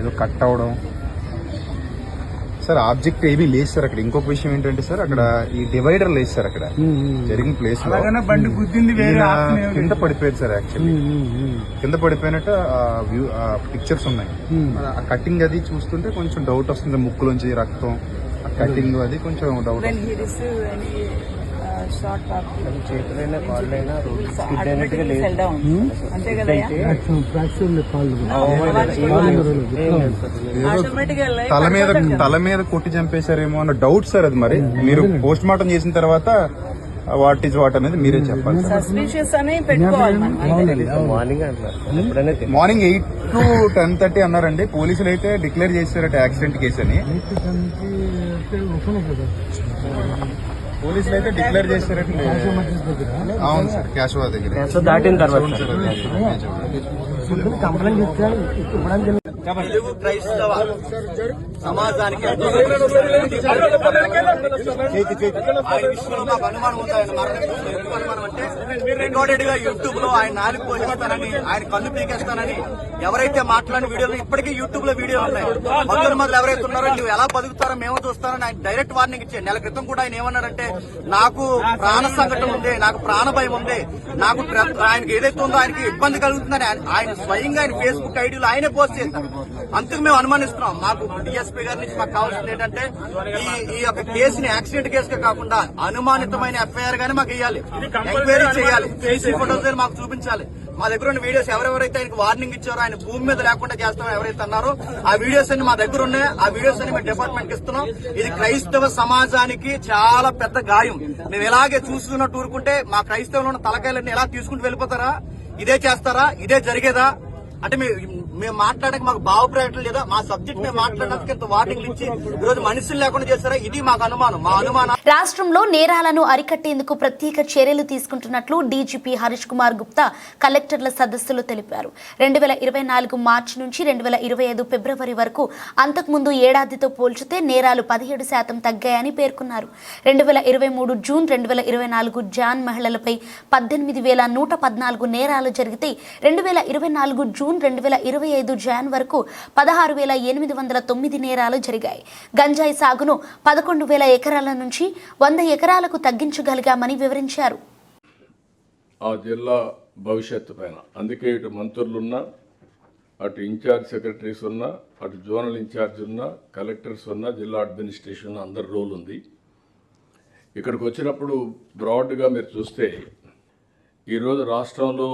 [SPEAKER 17] ఏదో కట్ అవడం సార్. ఆబ్జెక్ట్ ఏమీ లేదు సార్ అక్కడ. ఇంకొక విషయం ఏంటంటే సార్, అక్కడ ఈ డివైడర్ లేదు సార్. అక్కడ జరిగిన ప్లేస్ లో కింద పడిపోయేది సార్. యాక్చువల్లీ కింద పడిపోయినట్టు పిక్చర్స్ ఉన్నాయి. ఆ కటింగ్ అది చూస్తుంటే కొంచెం డౌట్ వస్తుంది. ముక్కులోంచి రక్తం, ఆ కటింగ్ అది కొంచెం డౌట్. తల మీద కొట్టి చంపేశారేమో అన్న డౌట్ సార్. అది మరి మీరు పోస్ట్ మార్టం చేసిన తర్వాత వాట్ ఈజ్ వాట్ అనేది మీరే చెప్పాలి. మార్నింగ్ 8 to 10:30 అన్నారండి. పోలీసులు అయితే డిక్లేర్ చేశారట యాక్సిడెంట్ కేసు అని. పోలీసులు అయితే డిక్లేర్ చేశారంటే అవును సార్. క్యాష్ దగ్గర
[SPEAKER 14] దాటిన తర్వాత
[SPEAKER 18] తెలుగు క్రైస్తవ సమాజానికి ఆయన విషయంలో మాకు అనుమానం ఉంది. ఆయన మరణం ఎందుకు అనుమానం అంటే, రికార్డెడ్ గా యూట్యూబ్ లో ఆయన నాలుగు పోషిస్తానని, ఆయన కన్ను పీకేస్తానని ఎవరైతే మాట్లాడిన వీడియోలు ఇప్పటికీ యూట్యూబ్ లో వీడియోలు ఉన్నాయి. మందుల మొదలు ఎవరైతే ఉన్నారో నువ్వు ఎలా బతుకుతారో మేము చూస్తారని ఆయన డైరెక్ట్ వార్నింగ్ ఇచ్చారు. నెల క్రితం కూడా ఆయన ఏమన్నారంటే, నాకు ప్రాణ సంకటం ఉంది, నాకు ప్రాణ భయం ఉంది, నాకు ఆయనకి ఏదైతే ఉందో ఆయనకి ఇబ్బంది కలుగుతుందని ఆయన స్వయంగా ఆయన ఫేస్బుక్ ఐడీలో ఆయనే పోస్ట్ చేశారు. అందుకు మేము అనుమానిస్తున్నాం. మాకు డిఎస్పీ గారి నుంచి మాకు కావాల్సింది ఏంటంటే, ఈ యొక్క కేసుని యాక్సిడెంట్ కేసుగా కాకుండా అనుమానితమైన ఎఫ్ఐఆర్ గానీ మాకు ఇవ్వాలి, ఎంక్వైరీ చేయాలి, సీసీ ఫోటోస్ మాకు చూపించాలి. మా దగ్గర ఉన్న వీడియోస్ ఎవరెవరైతే ఆయనకు వార్నింగ్ ఇచ్చారో, ఆయన భూమి మీద లేకుండా చేస్తామో ఎవరైతే అన్నారో ఆ వీడియోస్ అన్ని మా దగ్గర ఉన్నాయి. ఆ వీడియోస్ అన్ని మేము డిపార్ట్మెంట్ కి ఇస్తున్నాం. ఇది క్రైస్తవ సమాజానికి చాలా పెద్ద గాయం. మేము ఇలాగే చూసుకున్నట్టు ఊరుకుంటే మా క్రైస్తవులు ఉన్న తలకాయలన్నీ ఎలా తీసుకుంటూ వెళ్ళిపోతారా? ఇదే చేస్తారా? ఇదే జరిగేదా? అంటే మేము మాట్లాడక మాకు భావప్రకటన లేదా? మా సబ్జెక్ట్ మేము మాట్లాడడానికి ఇంత వార్నింగ్లు ఇచ్చి ఈరోజు మనుషులు లేకుండా చేస్తారా? ఇది మాకు అనుమానం. మా అనుమానం.
[SPEAKER 1] రాష్ట్రంలో నేరాలను అరికట్టేందుకు ప్రత్యేక చర్యలు తీసుకుంటున్నట్లు డీజీపీ హరీష్ కుమార్ గుప్తా కలెక్టర్ల సదస్సులో తెలిపారు. 2024 మార్చి నుంచి 2025 ఫిబ్రవరి వరకు అంతకుముందు ఏడాదితో పోల్చితే నేరాలు 17% తగ్గాయని పేర్కొన్నారు. 2023 జూన్ 2024 జాన్ మహిళలపై 18,114 నేరాలు జరిగితే 2024 జూన్ 2025 జాన్ వరకు 16,809 నేరాలు జరిగాయి. గంజాయి సాగును 11,000 ఎకరాల నుంచి 100 ఎకరాలకు తగ్గించగలిగామని వివరించారు.
[SPEAKER 4] ఆ జిల్లా భవిష్యత్తు పైన అందుకే ఇటు మంత్రులున్నా, అటు ఇన్ఛార్జ్ సెక్రటరీస్ ఉన్నా, అటు జోనల్ ఇన్ఛార్జ్ ఉన్నా, కలెక్టర్స్ ఉన్నా, జిల్లా అడ్మినిస్ట్రేషన్ అందరి రోల్ ఉంది. ఇక్కడికి వచ్చినప్పుడు బ్రాడ్గా మీరు చూస్తే ఈరోజు రాష్ట్రంలో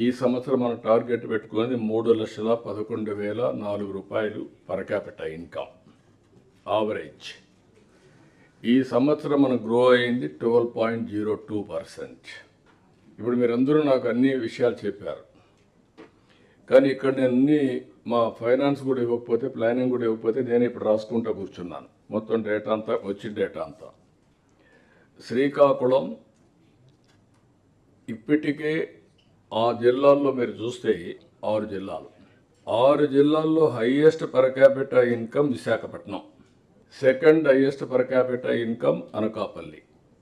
[SPEAKER 4] ఈ సంవత్సరం మనం టార్గెట్ పెట్టుకున్నది 3,11,004 రూపాయలు పర్ క్యాపిటల్ ఇన్కమ్ యావరేజ్. ఈ సంవత్సరం మనం గ్రో అయింది 12.02%. ఇప్పుడు మీరందరూ నాకు అన్ని విషయాలు చెప్పారు, కానీ ఇక్కడ నేను మా ఫైనాన్స్ కూడా ఇవ్వకపోతే, ప్లానింగ్ కూడా ఇవ్వకపోతే నేను ఇప్పుడు రాసుకుంటూ కూర్చున్నాను మొత్తం డేటా అంతా, వచ్చిన డేటా అంతా. శ్రీకాకుళం ఇప్పటికే ఆ జిల్లాల్లో మీరు చూస్తే 6 జిల్లాలు, 6 జిల్లాల్లో highest per capital income Visakhapatnam, second highest per capital income Anakapalli.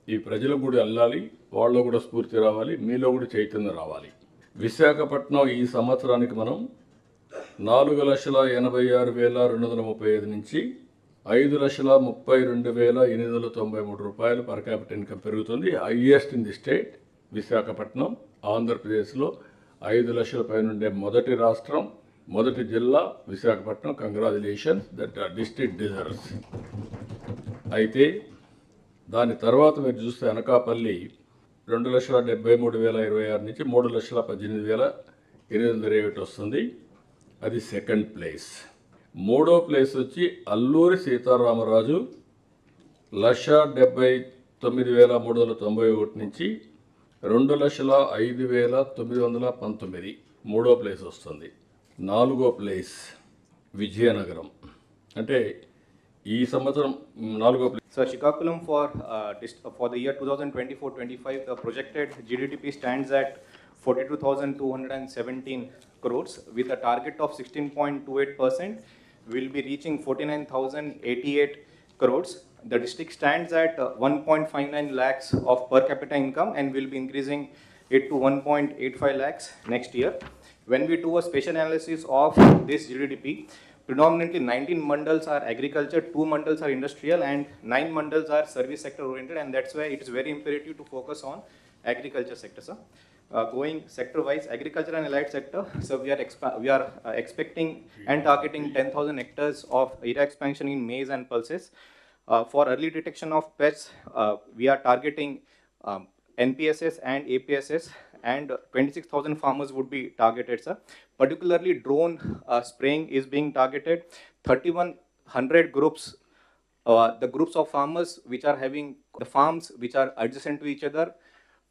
[SPEAKER 4] ఈ ప్రజలకు కూడా వెళ్ళాలి, వాళ్ళలో కూడా స్ఫూర్తి రావాలి, మీలో కూడా చైతన్యం రావాలి. విశాఖపట్నం ఈ సంవత్సరానికి మనం 4,86,235 నుంచి 5,32,893 రూపాయలు పర్ క్యాపిటల్ ఇన్కమ్ పెరుగుతుంది. Highest in the state Visakhapatnam, ఆంధ్రప్రదేశ్లో 5 లక్షల పైన ఉండే మొదటి రాష్ట్రం, మొదటి జిల్లా Visakhapatnam. Congratulations, that district deserves. అయితే దాని తర్వాత మీరు చూస్తే అనకాపల్లి 2,73,026 నుంచి 3,18,821 వస్తుంది. అది సెకండ్ ప్లేస్. మూడో ప్లేస్ వచ్చి అల్లూరి సీతారామరాజు 1,79,391 నుంచి 2,05,919 మూడో ప్లేస్ వస్తుంది. నాలుగో ప్లేస్ విజయనగరం, అంటే ఈ సంవత్సరం నాలుగో place.
[SPEAKER 2] So Srikakulam for the year 2024-25, the projected GDP stands at 42,217 crores with a target of 16.28%. We'll be reaching 49,088 crores. The district stands at 1.59 lakhs of per capita income and will be increasing it to 1.85 lakhs next year. When we do a spatial analysis of this GDP, predominantly 19 mandals are agriculture, 2 mandals are industrial, and 9 mandals are service sector oriented, and that's why it is very imperative to focus on agriculture sector, sir. Going sector wise, agriculture and allied sector, so we are expecting and targeting 10,000 hectares of area expansion in maize and pulses. For early detection of pests, we are targeting NPSS and APSS, and 26,000 farmers would be targeted, sir. Particularly drone spraying is being targeted. 3,100 groups, the groups of farmers which are having the farms which are adjacent to each other,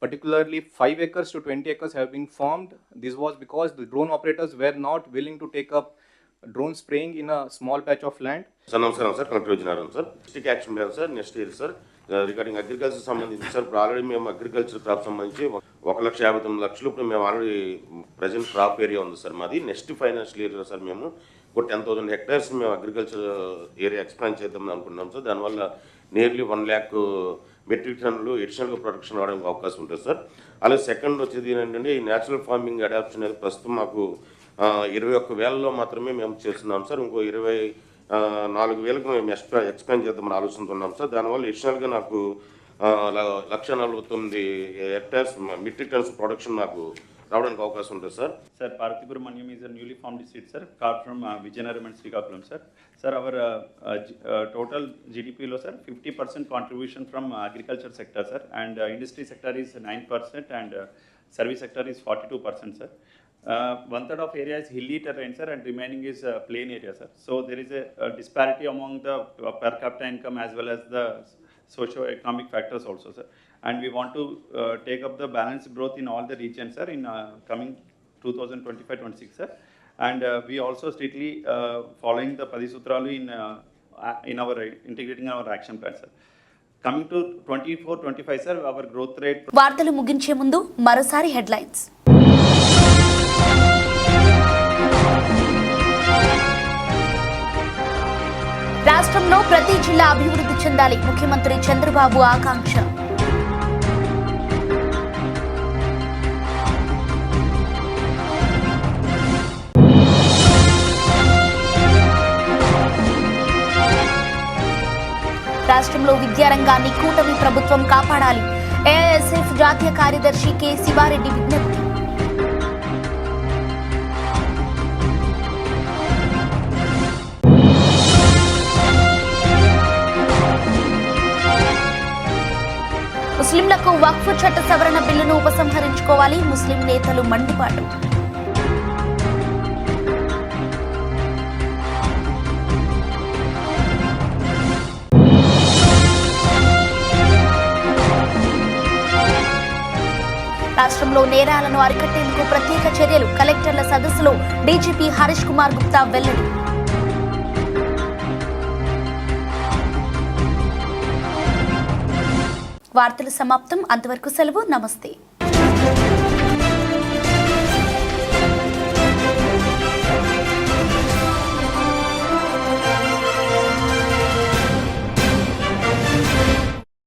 [SPEAKER 2] particularly 5 acres to 20 acres have been formed. This was because the drone operators were not willing to take up drone spraying in a small patch of land.
[SPEAKER 3] Sir నమస్కారం sir, collector Vizianagaram sir. District action plan sir next year sir regarding agriculture సంబంధించి sir ఇప్పుడు already మేము agriculture crop సంబంధించి 1,59,00,000 ఇప్పుడు మేము already present crop area ఉంది sir మాది. Next financial year sir మేము ఒక 10,000 హెక్టార్స్ మేము అగ్రికల్చర్ ఏరియా ఎక్స్పాండ్ చేద్దాం అనుకుంటున్నాం సార్. దానివల్ల నియర్లీ 1 lakh మెట్రిక్ టన్నులు ఎడిషనల్గా ప్రొడక్షన్ రావడానికి అవకాశం ఉంటుంది సార్. అలాగే సెకండ్ వచ్చేది ఏంటంటే ఈ న్యాచురల్ ఫార్మింగ్ అడాప్షన్ అనేది ప్రస్తుతం మాకు 21,000లో మాత్రమే మేము చేస్తున్నాం సార్. ఇంకో 24,000కు మేము ఎక్స్పాండ్ చేద్దామని ఆలోచిస్తున్నాం సార్. దానివల్ల ఎడిషనల్గా నాకు 1,49,000 హెక్టార్స్ మెట్రిక్ టన్స్ ప్రొడక్షన్ నాకు రావడానికి అవకాశం ఉంటుంది sir.
[SPEAKER 19] Sir, Parthipurmanyam is a newly formed district, sir, carved from Vijayanagar and Srikakulam, sir. Sir, our total GDP lo, sir, 50% contribution from agriculture sector, sir, and industry sector is 9% and service sector is 42%, sir. 1/3 of area is hilly terrain, sir, and remaining is plain area, sir. So there is a disparity among the per capita income as well as the socio-economic factors also, sir. And we want to take up the balanced growth in all the regions, sir, in coming 2025-26, sir. And we also strictly following the Padisutralu in our integrating our action plan, sir. Coming to 24-25, sir, our growth rate.
[SPEAKER 1] వార్తలు ముగించే ముందు మరోసారి headlines. రాష్ట్రంలో ప్రతి జిల్లా అభివృద్ధి చెందాలి, ముఖ్యమంత్రి చంద్రబాబు ఆకాంక్ష. రాష్ట్రంలో విద్యారంగాన్ని కూటమి ప్రభుత్వం కాపాడాలి, ఏఐఎస్ఎఫ్ జాతీయ కార్యదర్శి కె శివారెడ్డి విజ్ఞప్తి. ముస్లింలకు వక్ఫ్ చట్ట సవరణ బిల్లును ఉపసంహరించుకోవాలి, ముస్లిం నేతలు మండిపాటు. రాష్ట్రంలో నేరాలను అరికట్టేందుకు ప్రత్యేక చర్యలు, కలెక్టర్ల సదస్సులో డీజీపీ హరీష్ కుమార్ గుప్తా వెల్లడి. వార్తలు సమాప్తం. అంతవరకు సెలవు. నమస్తే.